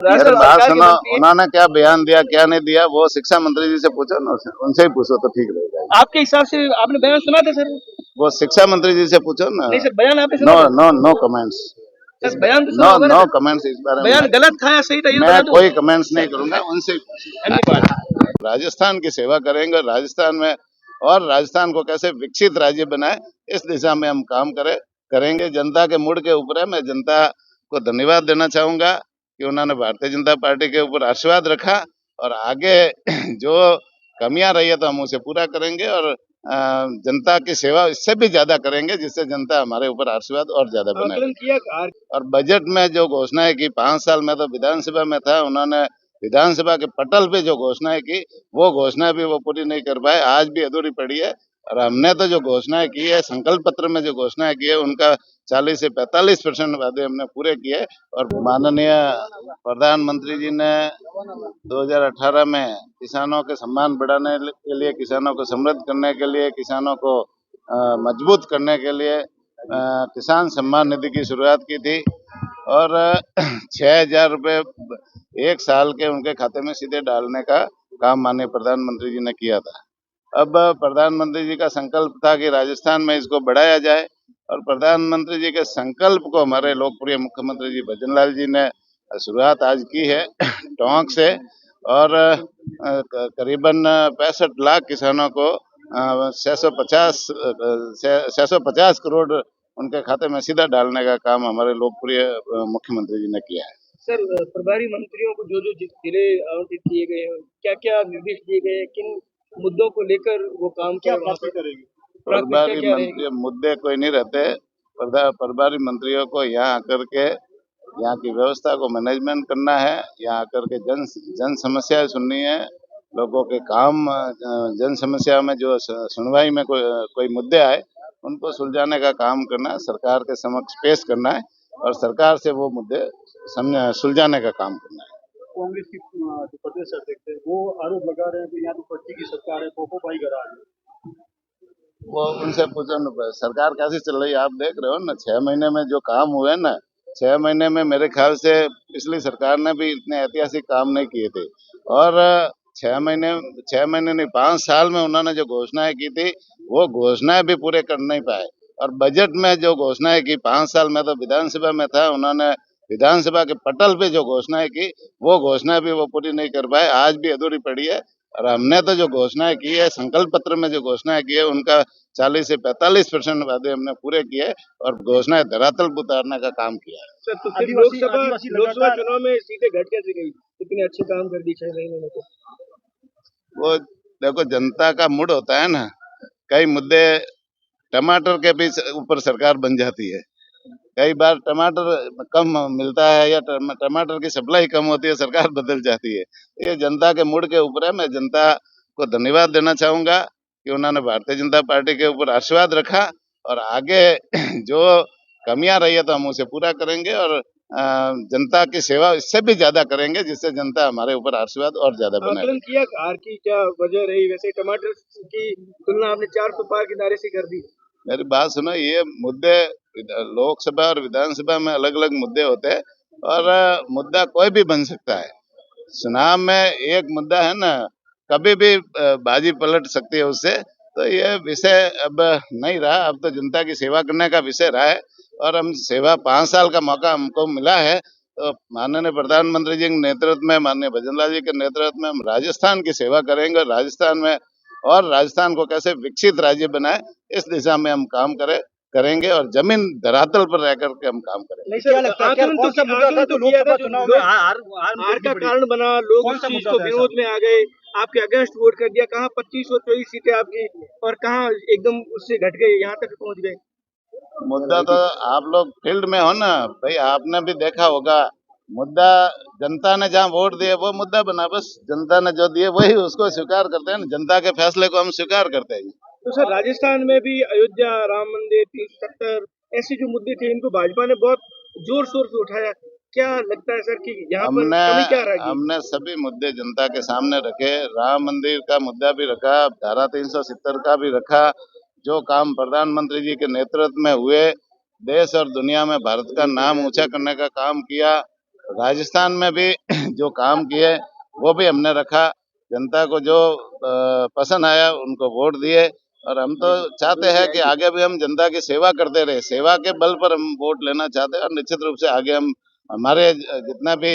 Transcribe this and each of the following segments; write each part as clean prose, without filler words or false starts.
मेरी बात सुनो, उन्होंने क्या बयान दिया क्या नहीं दिया वो शिक्षा मंत्री जी से पूछो ना, उनसे ही पूछो तो ठीक रहेगा। आपके हिसाब से आपने बयान सुना था सर? वो शिक्षा मंत्री जी से पूछो ना। नहीं सर, बयान आपने नो सुना था? No no comments. सर बयान तो सुना नो होगा ना नो सर? कमेंट्स इस बारे में। बयान गलत था या सही था ये मैं बता दो। कोई कमेंट्स नहीं करूंगा, उनसे धन्यवाद। राजस्थान की सेवा करेंगे और राजस्थान में और राजस्थान को कैसे विकसित राज्य बनाए इस दिशा में हम काम करेंगे। जनता के मूड के ऊपर है। मैं जनता को धन्यवाद देना चाहूंगा कि उन्होंने भारतीय जनता पार्टी के ऊपर आशीर्वाद रखा और आगे जो कमियां रही है तो हम उसे पूरा करेंगे और जनता की सेवा इससे भी ज्यादा करेंगे जिससे जनता हमारे ऊपर आशीर्वाद और ज्यादा बनाए। आकलन किया और बजट में जो घोषणाएं की 5 साल में तो विधानसभा में था, उन्होंने विधानसभा के पटल पे जो घोषणाएं की वो घोषणा भी वो पूरी नहीं कर पाए, आज भी अधूरी पड़ी है। और हमने तो जो घोषणाएं की है संकल्प पत्र में जो घोषणाएं की है उनका 40 से 45% वादे हमने पूरे किए। और माननीय प्रधानमंत्री जी ने 2018 में किसानों के सम्मान बढ़ाने के लिए, किसानों को समृद्ध करने के लिए, किसानों को मजबूत करने के लिए किसान सम्मान निधि की शुरुआत की थी और 6,000 रुपये एक साल के उनके खाते में सीधे डालने का काम माननीय प्रधानमंत्री जी ने किया था। अब प्रधानमंत्री जी का संकल्प था कि राजस्थान में इसको बढ़ाया जाए और प्रधानमंत्री जी के संकल्प को हमारे लोकप्रिय मुख्यमंत्री जी भजनलाल जी ने शुरुआत आज की है टोंक से और करीबन 65 लाख किसानों को 650 करोड़ उनके खाते में सीधा डालने का काम हमारे लोकप्रिय मुख्यमंत्री जी ने किया है। सर प्रभारी मंत्रियों को जो जिले आवंटित किए गए हैं, क्या क्या निर्देश दिए गए हैं, किन मुद्दों को लेकर वो काम क्या करेंगे? प्रभारी मंत्री मुद्दे कोई नहीं रहते। प्रभारी मंत्रियों को यहाँ आकर के यहाँ की व्यवस्था को मैनेजमेंट करना है, यहाँ आकर के जन समस्याएं सुननी है, लोगों के काम जन समस्या में जो सुनवाई में कोई मुद्दे आए उनको सुलझाने का काम करना है, सरकार के समक्ष पेश करना है और सरकार से वो मुद्दे सुलझाने का काम करना है। कांग्रेस की जो प्रदेश अध्यक्ष है वो आरोप लगा रहे हैं कि यहाँ तो पट्टी की सरकार है, पोपोबाई करा रही है। वो उनसे पूछो न, सरकार कैसी चल रही है आप देख रहे हो ना। 6 महीने में जो काम हुए ना, 6 महीने में मेरे ख्याल से पिछली सरकार ने भी इतने ऐतिहासिक काम नहीं किए थे। और 6 महीने नहीं 5 साल में उन्होंने जो घोषणाएं की थी वो घोषणाएं भी पूरे कर नहीं पाए। और बजट में जो घोषणाएं की 5 साल में तो विधानसभा में था, उन्होंने विधानसभा के पटल पे जो घोषणाएं की वो घोषणा भी वो पूरी नहीं कर पाए, आज भी अधूरी पड़ी है। और हमने तो जो घोषणाएं की है संकल्प पत्र में जो घोषणाएं की है उनका 40 से 45% वादे हमने पूरे किए और घोषणाएं धरातल पर उतारने का काम किया है। सर तो फिर लोकसभा चुनाव में सीटें घट कैसे गई? इतने अच्छे काम कर दी 6 महीने में तो। वो देखो जनता का मूड होता है ना, कई मुद्दे टमाटर के भी ऊपर सरकार बन जाती है। कई बार टमाटर कम मिलता है या टमाटर की सप्लाई कम होती है, सरकार बदल जाती है। ये जनता के मूड के ऊपर है। मैं जनता को धन्यवाद देना चाहूंगा कि उन्होंने भारतीय जनता पार्टी के ऊपर आशीर्वाद रखा और आगे जो कमियां रही है तो हम उसे पूरा करेंगे और जनता की सेवा इससे भी ज्यादा करेंगे जिससे जनता हमारे ऊपर आशीर्वाद और ज्यादा बनाए। आकलन किया हार की क्या वजह रही? वैसे टमाटर की तुलना आपने 400 पार के नारे से कर दी। मेरी बात सुनो, ये मुद्दे लोकसभा और विधानसभा में अलग अलग मुद्दे होते हैं और मुद्दा कोई भी बन सकता है। चुनाव में एक मुद्दा है ना, कभी भी बाजी पलट सकती है उससे। तो ये विषय अब नहीं रहा, अब तो जनता की सेवा करने का विषय रहा है और हम सेवा 5 साल का मौका हमको मिला है। तो माननीय प्रधानमंत्री जी के नेतृत्व में, माननीय भजनलाल जी के नेतृत्व में हम राजस्थान की सेवा करेंगे। राजस्थान में और राजस्थान को कैसे विकसित राज्य बनाए इस दिशा में हम काम करेंगे और जमीन धरातल पर रह करके हम काम करेंगे। नहीं सर, आकलन तो लोकसभा चुनाव में हार का कारण बना, लोग उस चीज को विरोध में आ गए, आपके अगेंस्ट वोट कर दिया। कहाँ 25 और 24 सीटें आपकी और कहाँ एकदम उससे घट गए, यहाँ तक पहुंच गए। मुद्दा तो आप लोग फील्ड में हो ना भाई, आपने भी देखा होगा। मुद्दा जनता ने जहाँ वोट दिए वो मुद्दा बना, बस जनता ने जो दिए वही उसको स्वीकार करते हैं ना, जनता के फैसले को हम स्वीकार करते हैं। तो सर राजस्थान में भी अयोध्या, राम मंदिर, 370 ऐसे जो मुद्दे थे इनको भाजपा ने बहुत जोर शोर से उठाया। क्या लगता है सर कि यहाँ पर कमी क्या रही? हमने सभी मुद्दे जनता के सामने रखे। राम मंदिर का मुद्दा भी रखा, धारा 370 का भी रखा। जो काम प्रधानमंत्री जी के नेतृत्व में हुए, देश और दुनिया में भारत का नाम ऊंचा करने का काम किया राजस्थान में भी जो काम किए वो भी हमने रखा। जनता को जो पसंद आया उनको वोट दिए, और हम तो चाहते हैं कि आगे भी हम जनता की सेवा करते रहे। सेवा के बल पर हम वोट लेना चाहते हैं, और निश्चित रूप से आगे हम हमारे जितना भी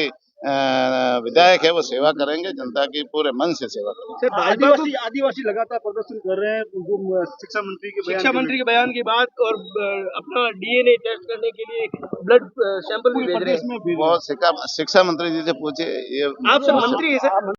विधायक है वो सेवा करेंगे, जनता की पूरे मन से सेवा करेंगे। सर, आदिवासी आदिवासी लगातार प्रदर्शन कर रहे हैं जो शिक्षा मंत्री के बयान की बात, और अपना डीएनए टेस्ट करने के लिए ब्लड सैंपल भी भेज रहे हैं। वो शिक्षा मंत्री जी से पूछिए, ये आप सब मंत्री हैं सर।